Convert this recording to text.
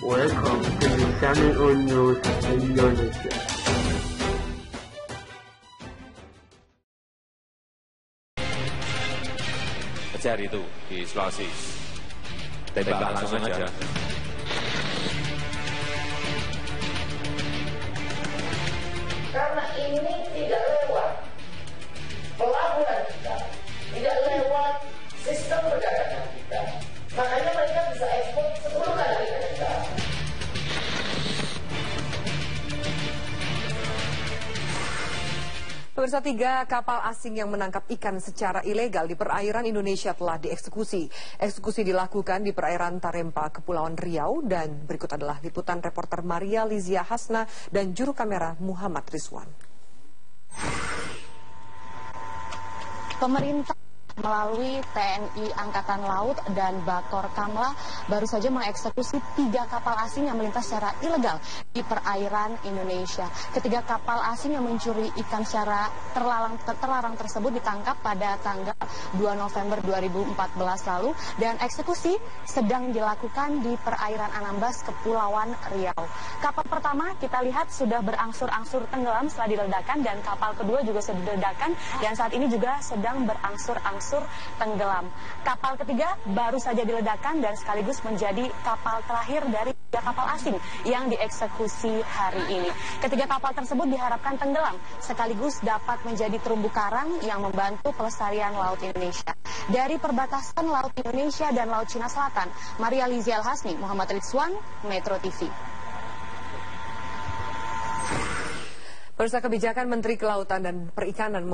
Welcome to the Channel On News Indonesia. Kejar itu di Sulawesi. Tembak langsung aja. Karena ini tidak lewat pelabuhan kita, tidak lewat sistem perdagangan kita, makanya mereka bisa ekspor 10 kali ke kita. Pemirsa, 3 kapal asing yang menangkap ikan secara ilegal di perairan Indonesia telah dieksekusi. Eksekusi dilakukan di perairan Tarempa, Kepulauan Riau, dan berikut adalah liputan reporter Maria Lizia Hasna dan juru kamera Muhammad Rizwan. Pemerintah melalui TNI Angkatan Laut dan Bator Kamla baru saja mengeksekusi 3 kapal asing yang melintas secara ilegal di perairan Indonesia. Ketiga kapal asing yang mencuri ikan secara terlarang tersebut ditangkap pada tanggal 2 November 2014 lalu dan eksekusi sedang dilakukan di perairan Anambas, Kepulauan Riau. Kapal pertama kita lihat sudah berangsur-angsur tenggelam setelah diledakkan dan kapal kedua juga sudah diledakkan dan saat ini juga sedang berangsur-angsur tenggelam. Kapal ketiga baru saja diledakkan dan sekaligus menjadi kapal terakhir dari 3 kapal asing yang dieksekusi hari ini. Ketiga kapal tersebut diharapkan tenggelam sekaligus dapat menjadi terumbu karang yang membantu pelestarian laut Indonesia. Dari perbatasan laut Indonesia dan laut Cina Selatan, Maria Lizia Hasni, Muhammad Rizwan, Metro TV. Pemirsa, kebijakan Menteri Kelautan dan Perikanan